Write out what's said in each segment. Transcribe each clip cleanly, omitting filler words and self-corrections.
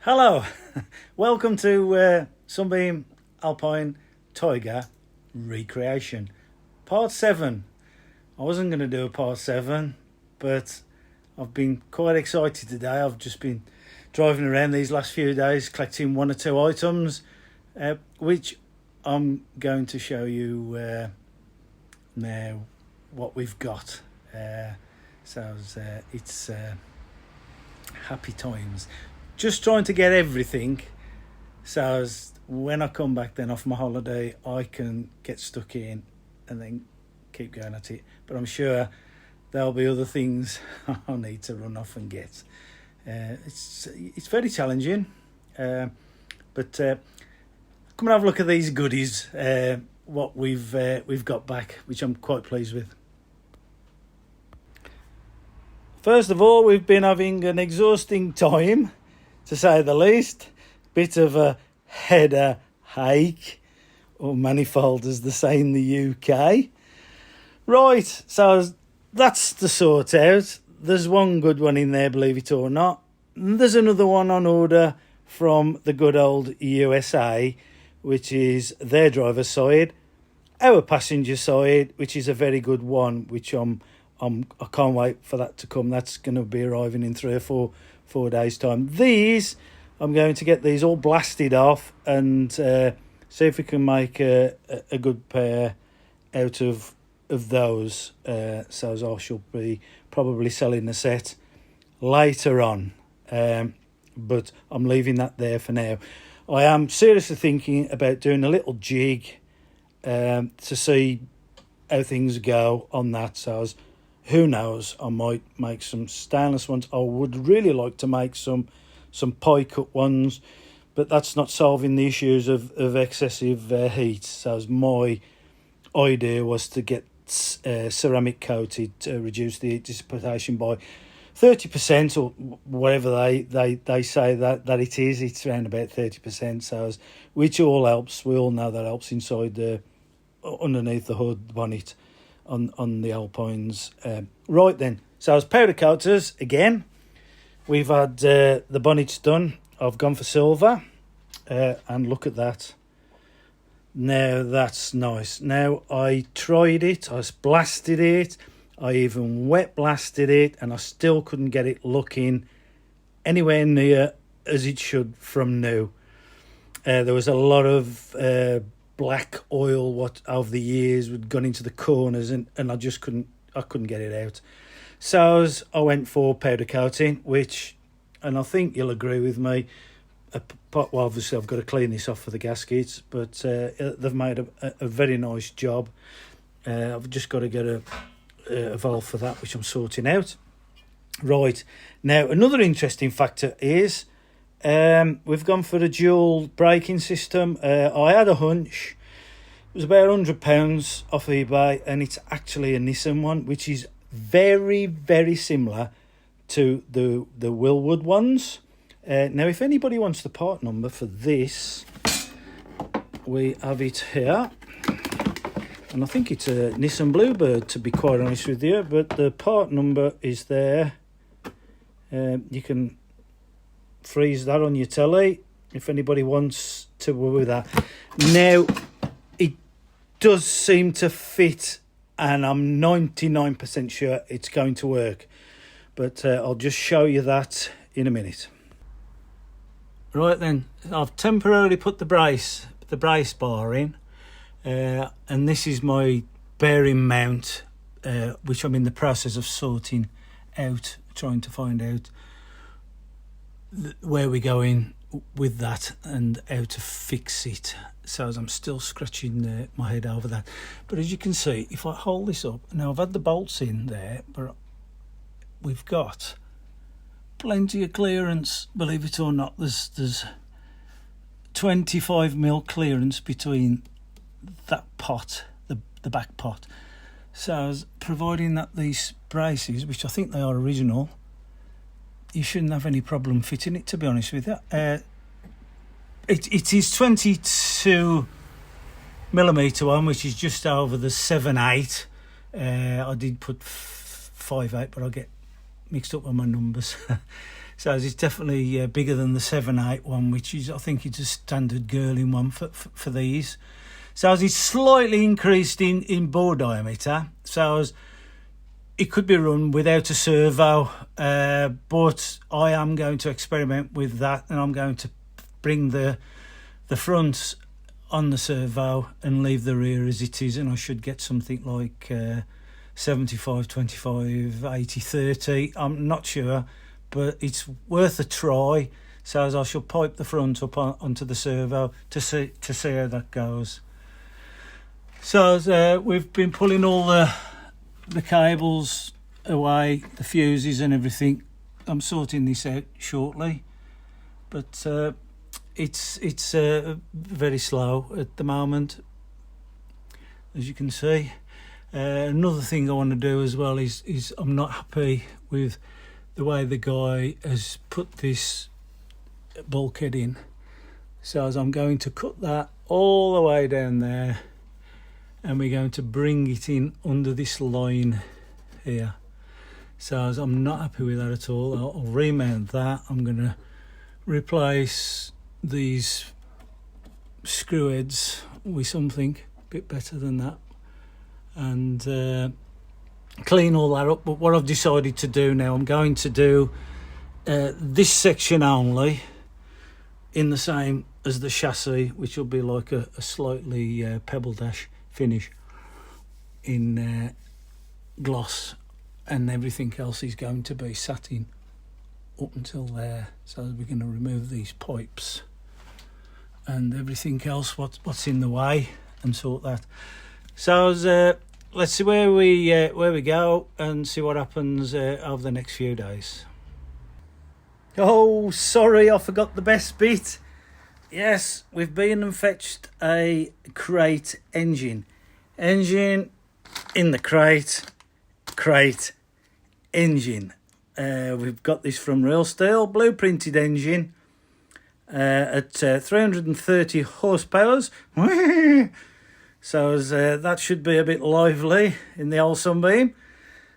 Hello, welcome to Sunbeam Alpine Tiger recreation, part 7. I wasn't going to do a part 7, but I've been quite excited today. I've just been driving around these last few days collecting one or two items, which I'm going to show you now what we've got. It's happy times. Just trying to get everything, so as when I come back then off my holiday, I can get stuck in and then keep going at it. But I'm sure there'll be other things I'll need to run off and get. It's very challenging, but come and have a look at these goodies. What we've got back, which I'm quite pleased with. First of all, we've been having an exhausting time, to say the least. Bit of a header ache, or manifold as they say in the UK. Right, so that's the sort out. There's one good one in there, believe it or not. There's another one on order from the good old USA, which is their driver's side, our passenger side, which is a very good one, which I can't wait for that to come. That's going to be arriving in 3 or 4 days' time. These, I'm going to get these all blasted off and see if we can make a good pair out of those. So I shall be probably selling the set later on, but I'm leaving that there for now. I am seriously thinking about doing a little jig to see how things go on that. So who knows, I might make some stainless ones. I would really like to make some pie cut ones, but that's not solving the issues of excessive heat. So my idea was to get ceramic coated to reduce the heat dissipation by 30%, or whatever they say that it is. It's around about 30%, so which all helps. We all know that helps inside underneath the hood bonnet on the Alpines. Right then, so as powder coaters again, we've had the bonnets done. I've gone for silver, and look at that. Now that's nice. Now I tried it, I blasted it, I even wet blasted it, and I still couldn't get it looking anywhere near as it should from new. There was a lot of black oil what over the years had gone into the corners, and I just couldn't get it out. So I went for powder coating, which, and I think you'll agree with me, well, obviously I've got to clean this off for the gaskets, but they've made a very nice job. I've just got to get a valve for that, which I'm sorting out. Right, now another interesting factor is we've gone for the dual braking system. I had a hunch. It was about £100 off eBay, and it's actually a Nissan one, which is very, very similar to the Willwood ones. Now, if anybody wants the part number for this, we have it here. And I think it's a Nissan Bluebird, to be quite honest with you, but the part number is there. You can freeze that on your telly if anybody wants to with that. Now, it does seem to fit, and I'm 99% sure it's going to work, but I'll just show you that in a minute. Right then, I've temporarily put the brace bar in, and this is my bearing mount, which I'm in the process of sorting out, trying to find out where we're going with that and how to fix it. So as I'm still scratching my head over that, but as you can see, if I hold this up now, I've had the bolts in there, but we've got plenty of clearance, believe it or not. There's 25mm clearance between that pot, the back pot. So providing that these braces, which I think they are original, you shouldn't have any problem fitting it, to be honest with you. It is 22mm one, which is just over the 7/8. I did put 5/8, but I get mixed up with my numbers. So it's definitely bigger than the 7/8 one, which is, I think it's a standard girling one for these. So it's slightly increased in bore diameter. So it could be run without a servo, but I am going to experiment with that, and I'm going to bring the front on the servo and leave the rear as it is, and I should get something like 75, 25, 80, 30. I'm not sure, but it's worth a try. So as I shall pipe the front up onto the servo to see how that goes. So as, we've been pulling all the cables away, the fuses and everything. I'm sorting this out shortly, but it's very slow at the moment, as you can see. Another thing I want to do as well is I'm not happy with the way the guy has put this bulkhead in. So as I'm going to cut that all the way down there, and we're going to bring it in under this line here. So as I'm not happy with that at all. I'll remount that. I'm going to replace these screw heads with something a bit better than that, and clean all that up. But what I've decided to do now, I'm going to do this section only in the same as the chassis, which will be like a slightly pebble dash finish in gloss, and everything else is going to be satin up until there. So we're going to remove these pipes and everything else what's in the way and sort that. So let's see where we go and see what happens over the next few days. Oh, sorry, I forgot the best bit. Yes, we've been and fetched a crate engine in the crate engine. We've got this from Real Steel, blueprinted engine at 330 horsepower. So that should be a bit lively in the old Sunbeam.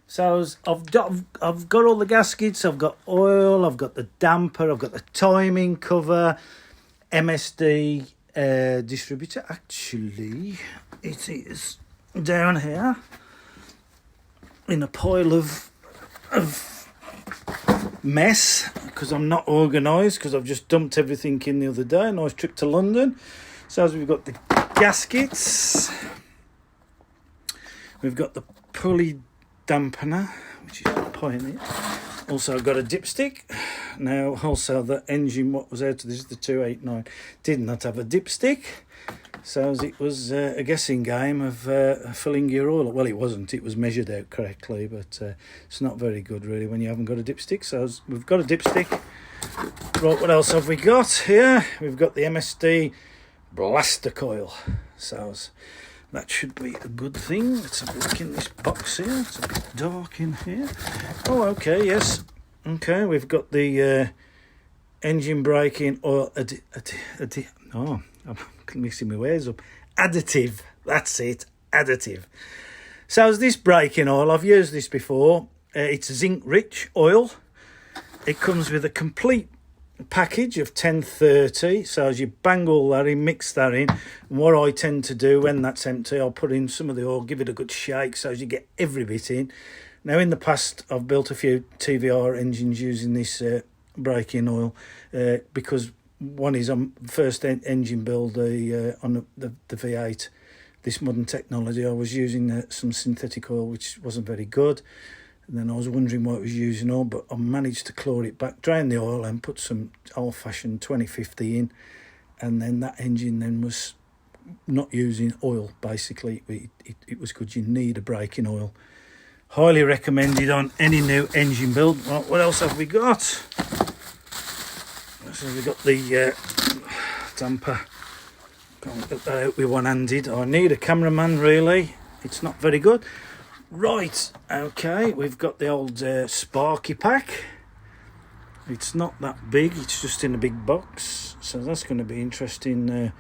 So I've got all the gaskets, I've got oil, I've got the damper, I've got the timing cover, MSD distributor. Actually, it is down here in a pile of mess because I'm not organised, because I've just dumped everything in the other day. Nice trip to London. So as we've got the gaskets, we've got the pulley dampener, which is a Pioneer. Also got a dipstick. Now also the engine, what was out of this, the 289, did not have a dipstick. So it was a guessing game of filling your oil. Well, it wasn't. It was measured out correctly, but it's not very good, really, when you haven't got a dipstick. So we've got a dipstick. Right, what else have we got here? We've got the MSD blaster coil. So that should be a good thing. Let's have a look in this box here. It's a bit dark in here. Oh, okay, yes. Okay, we've got the engine braking oil. I'm mixing my words up. Additive. That's it. Additive. So as this braking oil, I've used this before. It's zinc-rich oil. It comes with a complete package of 1030. So as you bang all that in, mix that in. And what I tend to do when that's empty, I'll put in some of the oil, give it a good shake so as you get every bit in. Now, in the past, I've built a few TVR engines using this braking oil because one is on first engine build on the V8, this modern technology. I was using some synthetic oil, which wasn't very good. And then I was wondering what I was using on, but I managed to claw it back, drain the oil and put some old-fashioned 2050 in. And then that engine then was not using oil, basically. It was good. You need a braking oil. Highly recommended on any new engine build. Right, what else have we got? So we've got the damper. Can't get that out with one-handed. I need a cameraman, really. It's not very good. Right, okay, we've got the old Sparky pack. It's not that big, it's just in a big box. So that's going to be interesting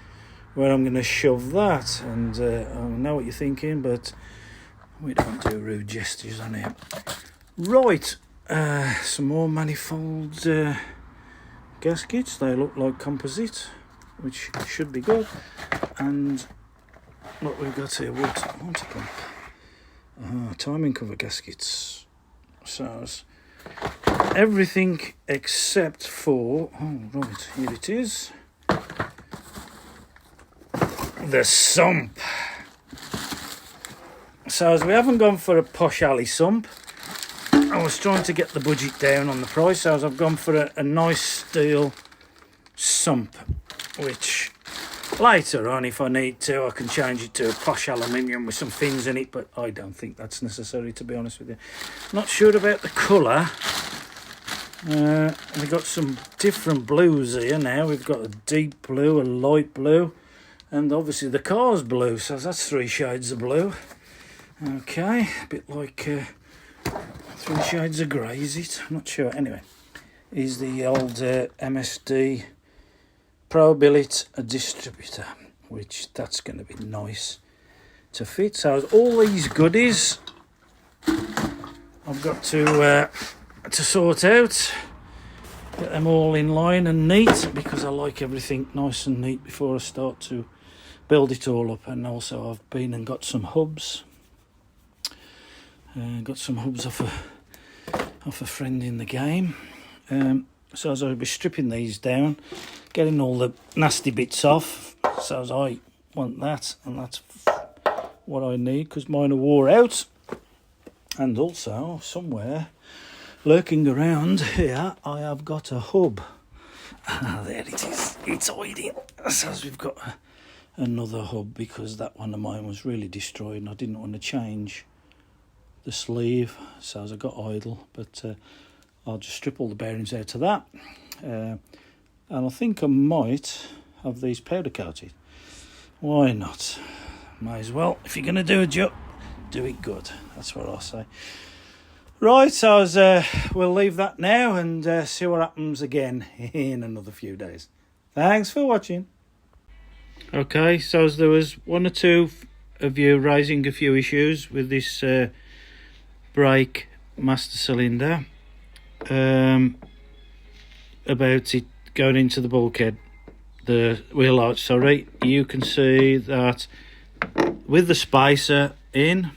where I'm going to shove that. And I know what you're thinking, but we don't do rude gestures on here. Right, Some more manifold gaskets. They look like composite, which should be good. And what we've got here, water pump. Timing cover gaskets. So everything except for, oh right, here it is, the sump. So as we haven't gone for a posh alley sump, I was trying to get the budget down on the price, so as I've gone for a nice steel sump, which later on, if I need to, I can change it to a posh aluminium with some fins in it, but I don't think that's necessary, to be honest with you. Not sure about the colour. We've got some different blues here now. We've got a deep blue, a light blue, and obviously the car's blue, so that's 3 shades of blue. Okay, a bit like 3 shades of grey, is it? I'm not sure. Anyway, is the old MSD Pro Billet distributor, which that's going to be nice to fit. So all these goodies I've got to sort out, get them all in line and neat, because I like everything nice and neat before I start to build it all up. And also I've been and got some hubs. Got some hubs off a friend in the game. So as I'll be stripping these down, getting all the nasty bits off. So as I want that, and that's what I need, because mine are wore out. And also somewhere lurking around here, I have got a hub. There it is. It's hiding. So as we've got another hub, because that one of mine was really destroyed and I didn't want to change the sleeve, so as I got idle, but I'll just strip all the bearings out of that, and I think I might have these powder coated. Why not? May as well. If you're going to do a job, do it good. That's what I say. Right, so we'll leave that now and see what happens again in another few days. Thanks for watching. Okay, so there was one or two of you raising a few issues with this brake master cylinder, about it going into the bulkhead, the wheel arch, sorry. You can see that with the spacer in,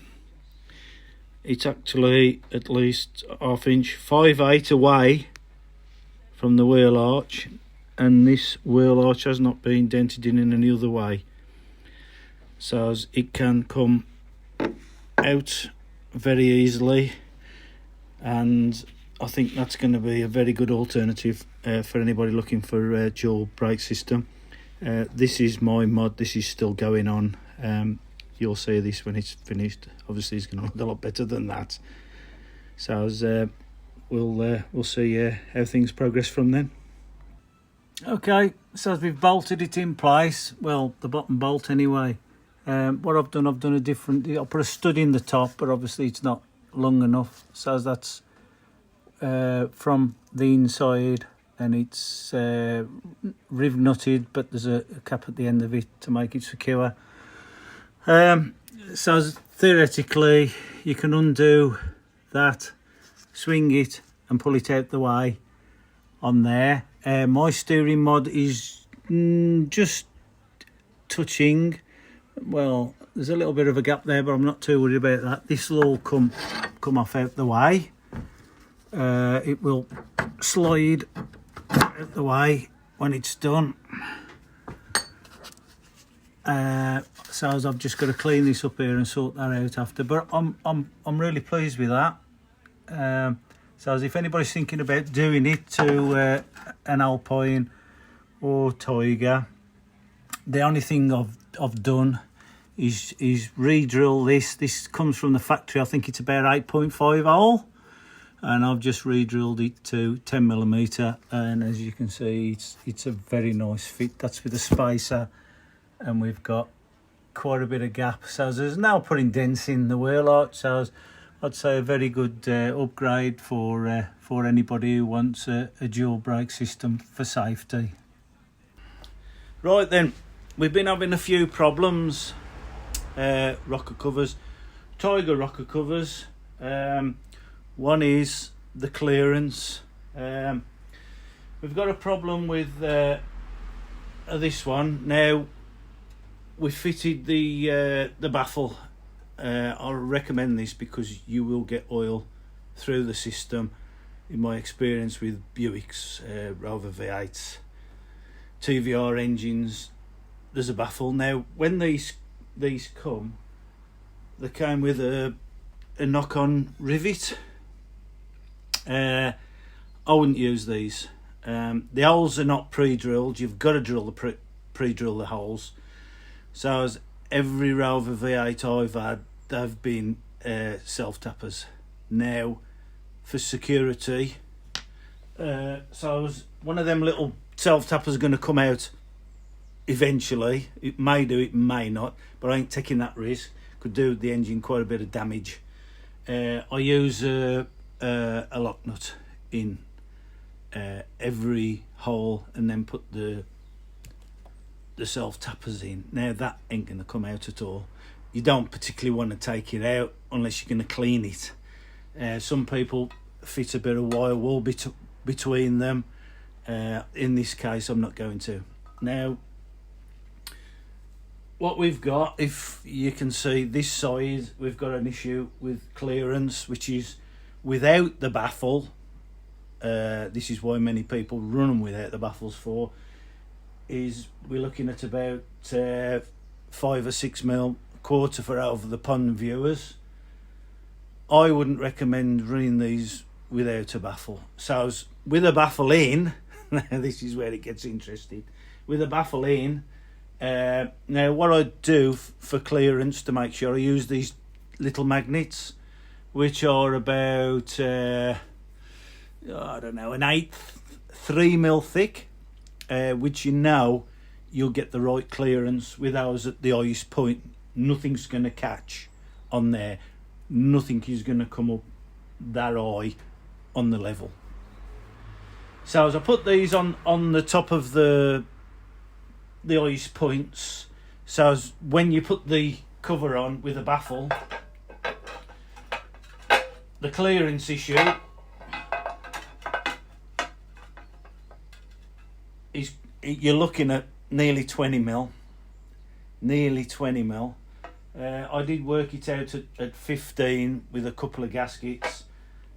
it's actually at least ½ inch, 5/8 away from the wheel arch, and this wheel arch has not been dented in any other way, so as it can come out very easily, and I think that's going to be a very good alternative for anybody looking for a dual brake system. This is my mod. This is still going on. You'll see this when it's finished. Obviously it's going to look a lot better than that, so as we'll see how things progress from then. Okay, so as we've bolted it in place, well, the bottom bolt anyway. What I've done a different, I'll put a stud in the top, but obviously it's not long enough, so as that's from the inside, and it's riv nutted, but there's a cap at the end of it to make it secure. So as theoretically you can undo that, swing it and pull it out the way on there. My steering mod is just touching. Well, there's a little bit of a gap there, but I'm not too worried about that. This will all come off out the way. It will slide out the way when it's done. So as I've just got to clean this up here and sort that out after. But I'm really pleased with that. So as if anybody's thinking about doing it to an Alpine or Tiger, the only thing I've done is re-drill this. This comes from the factory. I think it's about 8.5 hole, and I've just re-drilled it to 10mm, and as you can see, it's a very nice fit. That's with a spacer, and we've got quite a bit of gap, so there's now putting dents in the wheel arch. So I'd say a very good upgrade for anybody who wants a dual brake system for safety. Right then, we've been having a few problems. Rocker covers, Tiger rocker covers. One is the clearance. We've got a problem with this one. Now, we fitted the baffle. I'll recommend this because you will get oil through the system. In my experience with Buicks, Rover V8s, TVR engines, there's a baffle. Now, when these come, they came with a knock-on rivet. I wouldn't use these. The holes are not pre-drilled. You've got to drill pre-drill the holes. So as every Rover V8 I've had, they've been self-tappers. Now, for security, so one of them little self-tappers are going to come out eventually. It may do, it may not, but I ain't taking that risk. Could do the engine quite a bit of damage. I use a lock nut in every hole and then put the self-tappers in. Now that ain't going to come out at all. You don't particularly want to take it out unless you're going to clean it. Some people fit a bit of wire wool between them. In this case, I'm not going to. Now, what we've got, if you can see this side, we've got an issue with clearance, which is without the baffle. This is why many people run them without the baffles for. Is we're looking at about 5 or 6 mil, quarter for over the pond viewers. I wouldn't recommend running these without a baffle. So with a baffle in, this is where it gets interesting. With a baffle in, now what I do for clearance to make sure, I use these little magnets, which are about I don't know, an eighth, 3 mil thick, which you'll get the right clearance with ours at the highest point. Nothing's going to catch on there. Nothing is going to come up that high on the level. So as I put these on the top of the highest points, so as when you put the cover on with a baffle, the clearance issue is, you're looking at nearly 20 mil. I did work it out at 15 with a couple of gaskets.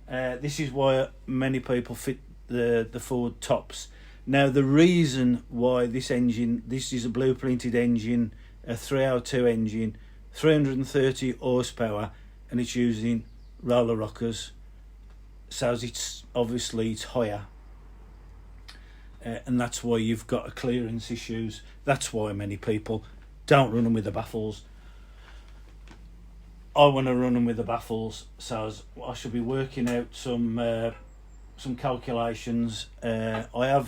This is why many people fit the Ford tops. Now, the reason why this is a blueprinted engine, a 302 engine, 330 horsepower, and it's using roller rockers, so it's higher. And that's why you've got clearance issues. That's why many people don't run them with the baffles. I want to run them with the baffles, so I should be working out some calculations. I've got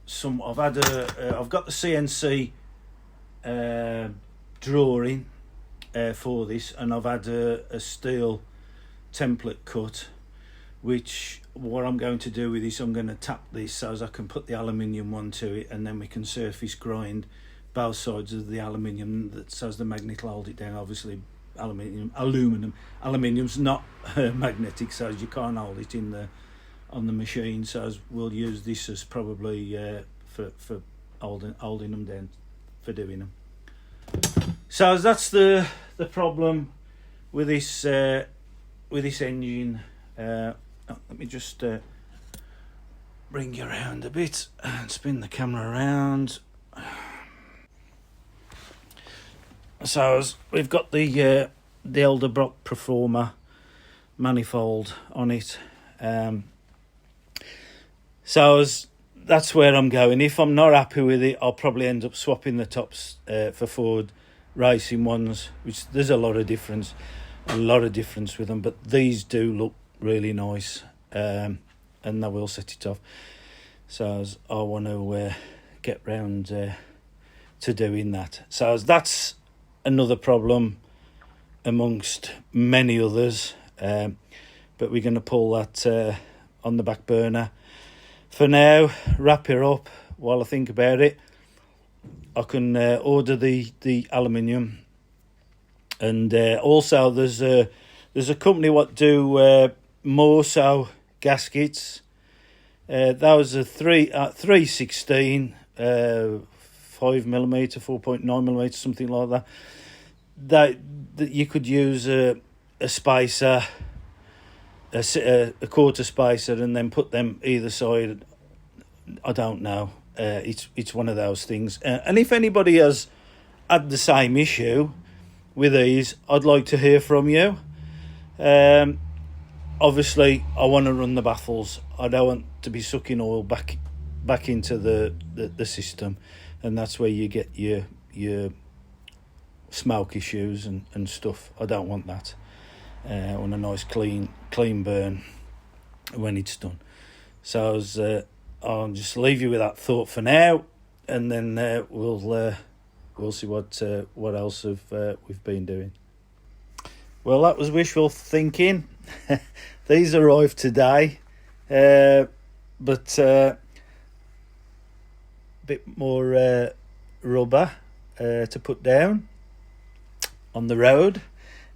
the CNC drawing for this, and I've had a steel template cut, which what I'm going to do with this, I'm going to tap this so as I can put the aluminium onto it, and then we can surface grind both sides of the aluminium, so as the magnet will hold it down. Obviously aluminium's not magnetic, so as you can't hold it on the machine, so as we'll use this as probably for holding them down, for doing them. So as that's the problem with this engine. Let me just bring you around a bit and spin the camera around. So we've got the Elderbrock Performer manifold on it. So that's where I'm going. If I'm not happy with it, I'll probably end up swapping the tops for Ford racing ones, which there's a lot of difference with them, but these do look really nice, and they will set it off. So I want to get round to doing that. So that's another problem amongst many others, but we're going to pull that on the back burner for now. Wrap it up while I think about it. I can order the aluminium, and also there's a company what do more so gaskets. Those are 316, 5mm, 4.9mm, something like that. That you could use a spacer, a quarter spacer, and then put them either side. I don't know. It's one of those things. And if anybody has had the same issue with these, I'd like to hear from you. Obviously, I want to run the baffles. I don't want to be sucking oil back into the system, and that's where you get your smoke issues and stuff. I don't want that. I want a nice clean burn when it's done. So I'll just leave you with that thought for now, and then we'll see what else we've been doing. Well, that was wishful thinking. These arrived today, but bit more rubber to put down on the road.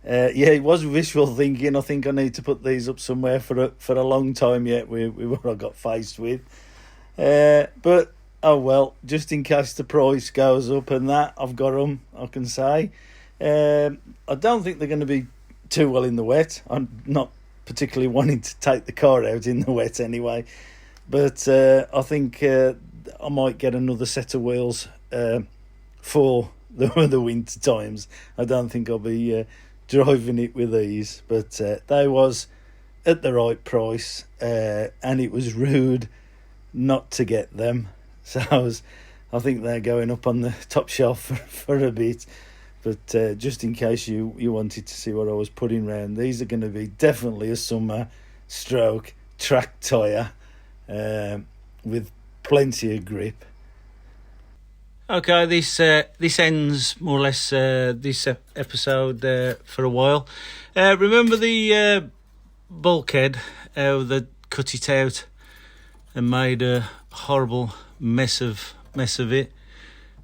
It was wishful thinking. I think I need to put these up somewhere for a long time yet with what I got faced with. But oh well, just in case the price goes up and that, I've got them, I can say. I don't think they're going to be too well in the wet. I'm not particularly wanting to take the car out in the wet anyway. But I think I might get another set of wheels for the winter times. I don't think I'll be driving it with these. But they was at the right price, and it was rude not to get them. So I think they're going up on the top shelf for a bit. But just in case you wanted to see what I was putting round, these are going to be definitely a summer stroke track tyre with plenty of grip. Okay, this ends more or less this episode for a while. Remember the bulkhead, how they cut it out and made a horrible mess of it.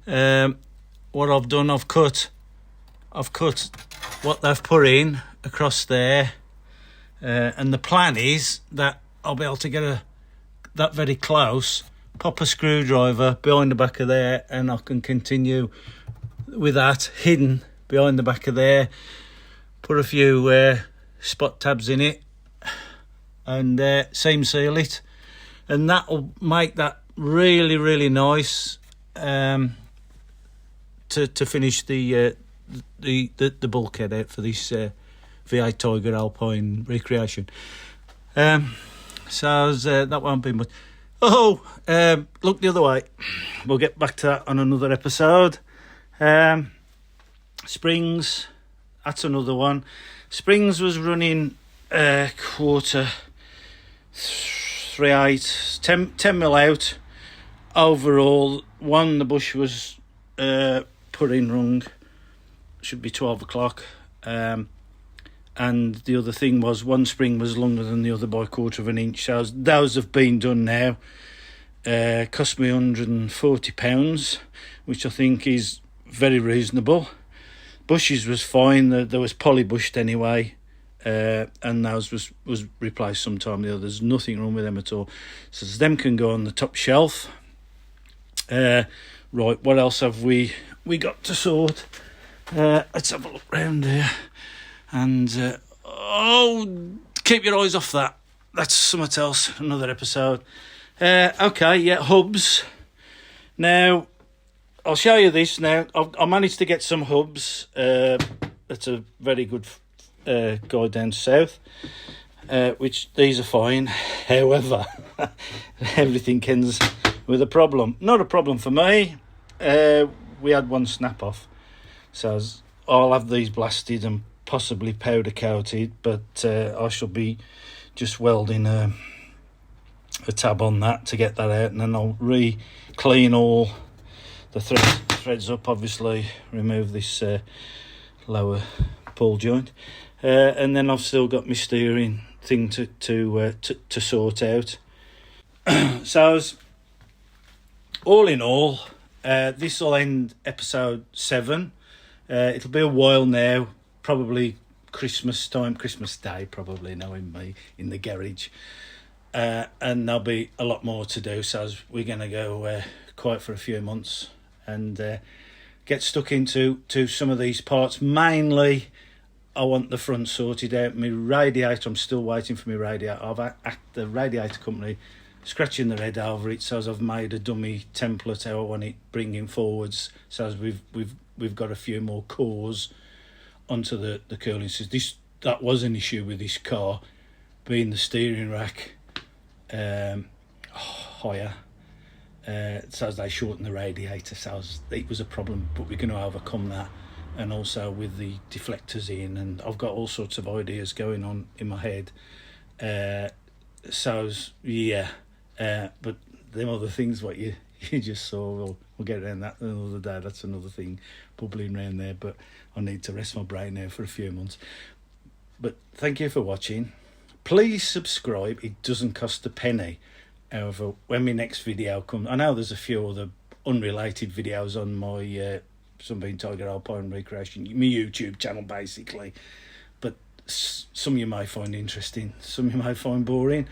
What I've done, I've cut what they've put in across there, and the plan is that I'll be able to get that very close, pop a screwdriver behind the back of there, and I can continue with that hidden behind the back of there, put a few spot tabs in it, and seam seal it, and that'll make that really, really nice to finish the bulkhead out for this V8 Tiger Alpine recreation. So that won't be much. Look the other way. We'll get back to that on another episode. Springs, that's another one. Springs was running quarter 3/8, 10 mil out. Overall, the bush was put in wrong. Should be 12 o'clock. And the other thing was one spring was longer than the other by a quarter of an inch. So those have been done now. Cost me £140, which I think is very reasonable. Bushes was fine. There was polybushed anyway, and those was replaced sometime. There's nothing wrong with them at all. So them can go on the top shelf. Right, what else have we got to sort? Let's have a look round here. And keep your eyes off that. That's something else, another episode. Hubs. Now, I'll show you this now. I managed to get some hubs. That's a very good guy down south, which these are fine. However, everything ends with a problem. Not a problem for me. We had one snap off. So I'll have these blasted and possibly powder coated, but I shall be just welding a tab on that to get that out, and then I'll clean all the threads up, obviously remove this lower pull joint, and then I've still got my steering thing to sort out. So all in all, this will end episode 7. It'll be a while now, probably Christmas Day, probably, knowing me, in the garage. and there'll be a lot more to do. So we're going to go quiet for a few months and get stuck into some of these parts. Mainly, I want the front sorted out. My radiator, I'm still waiting for my radiator. I've asked the radiator company, scratching their head over it, so as I've made a dummy template how I want it bringing forwards. So as we've got a few more cores onto the cooling system. That was an issue with this car, being the steering rack higher. So as they shortened the radiator, so it was a problem, but we're going to overcome that. And also with the deflectors in, and I've got all sorts of ideas going on in my head. But them other things what you just saw, we'll get around that another day. That's another thing bubbling around there, but I need to rest my brain now for a few months. But thank you for watching. Please subscribe. It doesn't cost a penny. However, when my next video comes, I know there's a few other unrelated videos on my Sunbeam Tiger Alpine Recreation, my YouTube channel basically, but some you may find interesting, some you may find boring.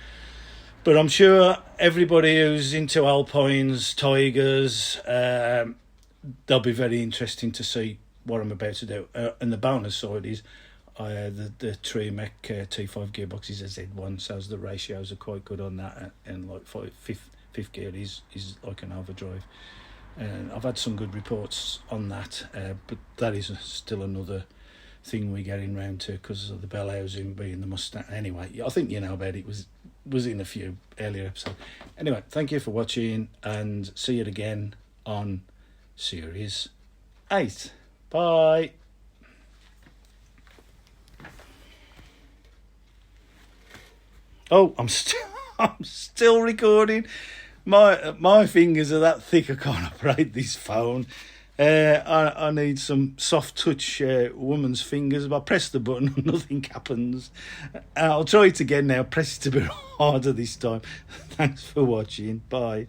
But I'm sure everybody who's into Alpines, Tigers, they'll be very interesting to see what I'm about to do. And the bonus side is the Tremec T5 gearbox is a Z1, so the ratios are quite good on that, and like fifth gear is like an overdrive. And I've had some good reports on that, but that is still another thing we're getting round to because of the bell housing being the Mustang. Anyway, I think you know about it. Was in a few earlier episodes. Anyway, thank you for watching, and see you again on Series 8. Bye. Oh, I'm still recording. My fingers are that thick I can't operate this phone. I need some soft touch woman's fingers. If I press the button, nothing happens. I'll try it again now. Press it a bit harder this time. Thanks for watching. Bye.